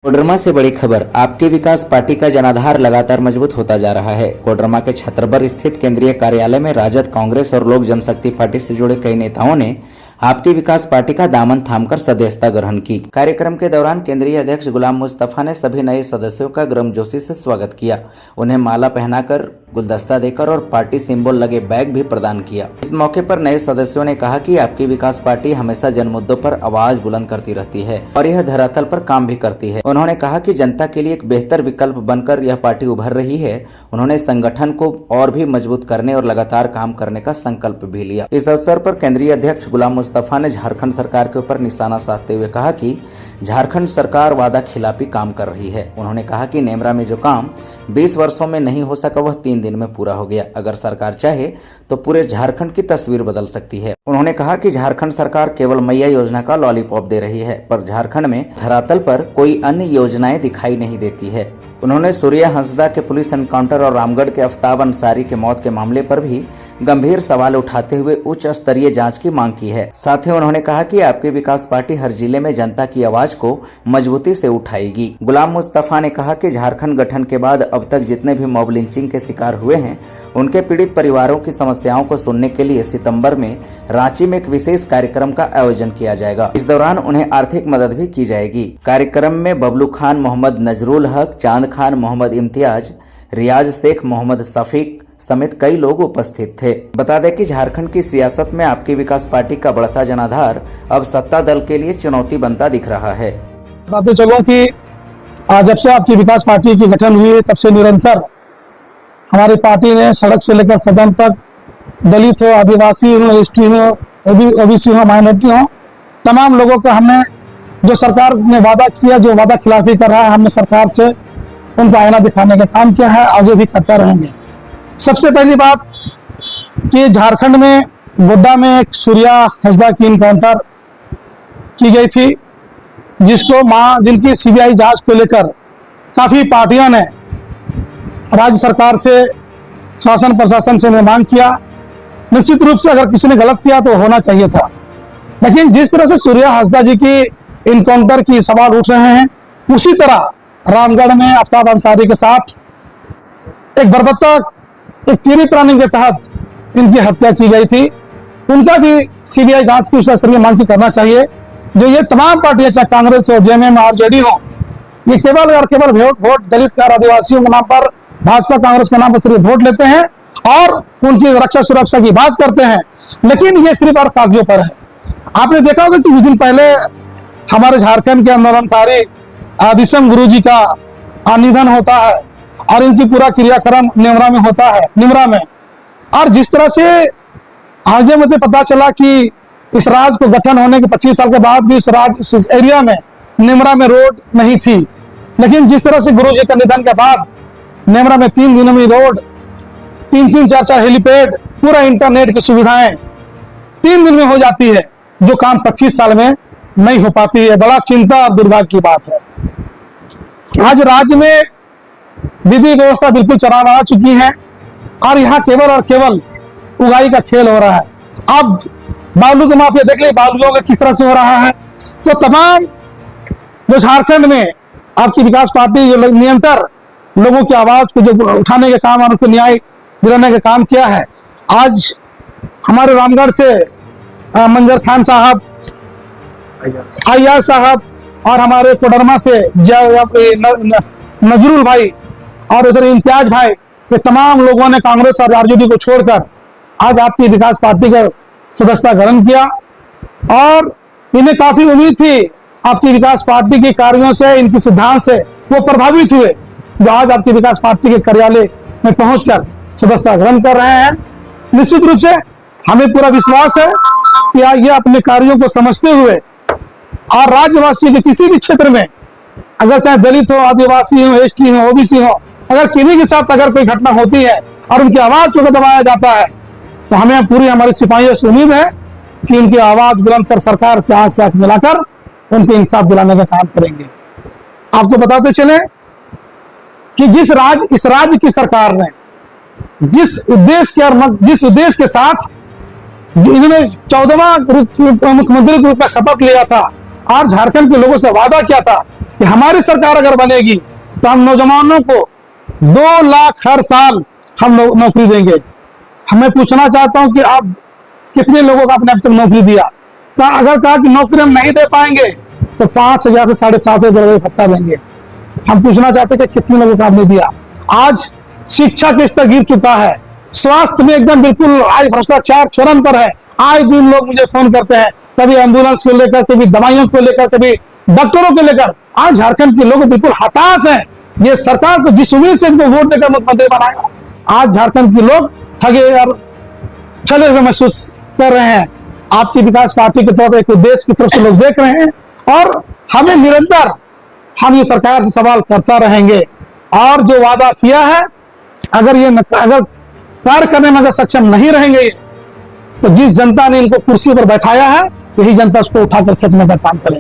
कोडरमा से बड़ी खबर। आपके विकास पार्टी का जनाधार लगातार मजबूत होता जा रहा है। कोडरमा के छतरबर स्थित केंद्रीय कार्यालय में राजद, कांग्रेस और लोक जनशक्ति पार्टी से जुड़े कई नेताओं ने आपके विकास पार्टी का दामन थामकर सदस्यता ग्रहण की। कार्यक्रम के दौरान केंद्रीय अध्यक्ष गुलाम मुस्तफा ने सभी नए सदस्यों का गर्मजोशी से स्वागत किया। उन्हें माला पहनाकर, गुलदस्ता देकर और पार्टी सिंबल लगे बैग भी प्रदान किया। इस मौके पर नए सदस्यों ने कहा कि आपकी विकास पार्टी हमेशा जन मुद्दों पर आवाज बुलंद करती रहती है और यह धरातल पर काम भी करती है। उन्होंने कहा कि जनता के लिए एक बेहतर विकल्प बनकर यह पार्टी उभर रही है। उन्होंने संगठन को और भी मजबूत करने और लगातार काम करने का संकल्प भी लिया। इस अवसर पर केंद्रीय अध्यक्ष गुलाम मुस्तफा ने झारखंड सरकार के ऊपर निशाना साधते हुए कहा कि झारखंड सरकार वादा खिलाफी काम कर रही है। उन्होंने कहा कि नेमरा में जो काम 20 वर्षों में नहीं हो सका वह 3 दिन में पूरा हो गया। अगर सरकार चाहे तो पूरे झारखंड की तस्वीर बदल सकती है। उन्होंने कहा कि झारखंड सरकार केवल मैया योजना का लॉलीपॉप दे रही है, पर झारखंड में धरातल पर कोई अन्य योजनाएं दिखाई नहीं देती है। उन्होंने सूर्या हंसदा के पुलिस एनकाउंटर और रामगढ़ के आफ्ताब अंसारी के मौत के मामले पर भी गंभीर सवाल उठाते हुए उच्च स्तरीय जांच की मांग की है। साथ ही उन्होंने कहा कि आपकी विकास पार्टी हर जिले में जनता की आवाज को मजबूती से उठाएगी। गुलाम मुस्तफा ने कहा कि झारखंड गठन के बाद अब तक जितने भी मॉब लिंचिंग के शिकार हुए हैं, उनके पीड़ित परिवारों की समस्याओं को सुनने के लिए सितंबर में रांची में एक विशेष कार्यक्रम का आयोजन किया जाएगा। इस दौरान उन्हें आर्थिक मदद भी की जाएगी। कार्यक्रम में बबलू खान, मोहम्मद नजरुल हक, चांद खान, मोहम्मद इम्तियाज, रियाज शेख, मोहम्मद सफीक समेत कई लोग उपस्थित थे। बता दें कि झारखंड की सियासत में आपकी विकास पार्टी का बढ़ता जनाधार अब सत्ता दल के लिए चुनौती बनता दिख रहा है। बताते चलो कि जब से आपकी विकास पार्टी की गठन हुई है तब से निरंतर हमारी पार्टी ने सड़क से लेकर सदन तक दलित हो, आदिवासी हो, एसटी हो, ओबीसी हो, माइनॉरिटी हो, तमाम लोगों को हमने जो सरकार ने वादा किया, जो वादा खिलाफी कर रहा है, हमने सरकार से उनको आईना दिखाने का काम किया है, आगे भी करता रहेंगे। सबसे पहली बात कि झारखंड में गोड्डा में एक सूर्या हंसदा की इनकाउंटर की गई थी, जिनकी सीबीआई जांच को लेकर काफी पार्टियों ने राज्य सरकार से, शासन प्रशासन से मांग किया। निश्चित रूप से अगर किसी ने गलत किया तो होना चाहिए था, लेकिन जिस तरह से सूर्या हंसदा जी की इनकाउंटर की सवाल उठ रहे हैं, उसी तरह रामगढ़ में आफ्ताब अंसारी के साथ एक बर्बरता, एक पीड़ित प्लानिंग के तहत इनकी हत्या की गई थी। उनका भी सीबीआई जांच की उच्च स्तरीय मांग की करना चाहिए। जो ये तमाम पार्टियां, चाहे कांग्रेस हो, जेएमएम, आरजेडी हो, ये केवल और केवल वोट दलित और आदिवासियों के नाम पर, भाजपा कांग्रेस के नाम पर सिर्फ वोट लेते हैं और उनकी रक्षा सुरक्षा की बात करते हैं, लेकिन ये सिर्फ और कागजों पर है। आपने देखा होगा कि कुछ दिन पहले हमारे झारखंड के आंदोलनकारी आदिशम गुरु जी का निधन होता है और इनकी पूरा क्रियाक्रम नेमरा में होता है, निमरा में। और जिस तरह से आगे मुझे पता चला कि इस राज्य को गठन होने के 25 साल के बाद भी इस एरिया में, निमरा में रोड नहीं थी, लेकिन जिस तरह से गुरु जी का निधन के बाद नेमरा में 3 दिनों में रोड, 3-3, 4-4 हेलीपैड, पूरा इंटरनेट की सुविधाएं 3 दिन में हो जाती है, जो काम 25 साल में नहीं हो पाती है। बड़ा चिंता और दुर्भाग्य की बात है। आज राज्य में विधि व्यवस्था बिल्कुल चरमरा आ चुकी है और यहाँ केवल और केवल उगाई का खेल हो रहा है। अब बालू का माफिया देख ले, बालुओं का किस तरह से हो रहा है। तो तमाम जो झारखंड में आपकी विकास पार्टी जो निरंतर लोगों की आवाज को जो उठाने का काम और उनको न्याय दिलाने का काम किया है, आज हमारे रामगढ़ से मंजर खान साहब, अय्याज साहब और हमारे कोडरमा से नजरुल भाई और उधर इम्तियाज भाई, ये तमाम लोगों ने कांग्रेस और आरजेडी को छोड़कर आज आपकी विकास पार्टी का सदस्यता ग्रहण किया और इन्हें काफी उम्मीद थी आपकी विकास पार्टी के कार्यों से, इनके सिद्धांत से वो प्रभावित हुए, जो आज आपकी विकास पार्टी के कार्यालय में पहुंचकर सदस्यता ग्रहण कर रहे हैं। निश्चित रूप से हमें पूरा विश्वास है कि ये अपने कार्यों को समझते हुए और राज्यवासी के किसी भी क्षेत्र में, अगर चाहे दलित हो, आदिवासी हो, एसटी हो, ओबीसी हो, अगर किन्हीं के साथ अगर कोई घटना होती है और उनकी आवाज को दबाया जाता है, तो हमें पूरी हमारी सिपाहियों से उम्मीद है कि उनकी आवाज बुलंद कर सरकार से आंख मिलाकर उनको इंसाफ दिलाने का काम करेंगे। आपको बताते चले कि इस राज्य की सरकार ने जिस उद्देश्य के साथ इन्होंने 14वां मुख्यमंत्री के रूप में शपथ लिया था और झारखंड के लोगों से वादा किया था कि हमारी सरकार अगर बनेगी तो हम नौजवानों को 2 लाख हर साल हम लोग नौकरी देंगे। हमें पूछना चाहता हूं कि आप कितने लोगों को आपने अब तक नौकरी दिया? अगर कहा कि नौकरी हम नहीं दे पाएंगे तो 5,000 से 7,500 भत्ता देंगे। हम पूछना चाहते हैं कि कितने लोगों को आपने दिया? आज शिक्षा के स्तर गिर चुका है, स्वास्थ्य में एकदम बिल्कुल आज भ्रष्टाचार चरम पर है। आए दिन लोग मुझे फोन करते हैं, कभी एम्बुलेंस को लेकर, कभी दवाइयों को लेकर, कभी डॉक्टरों को लेकर। आज झारखंड के लोग बिल्कुल हताश हैं। ये सरकार को जिस उम्मीद से इनको वोट देकर मुख्यमंत्री बनाया, आज झारखंड के लोग ठगे और छले हुए महसूस कर रहे हैं। आपकी विकास पार्टी की तरफ, एक उद्देश्य की तरफ से लोग देख रहे हैं और हमें निरंतर हम ये सरकार से सवाल करता रहेंगे। और जो वादा किया है, अगर कार्य करने में अगर सक्षम नहीं रहेंगे तो जिस जनता ने इनको कुर्सी पर बैठाया है, यही जनता उसको उठाकर फेंकने का काम करेगी।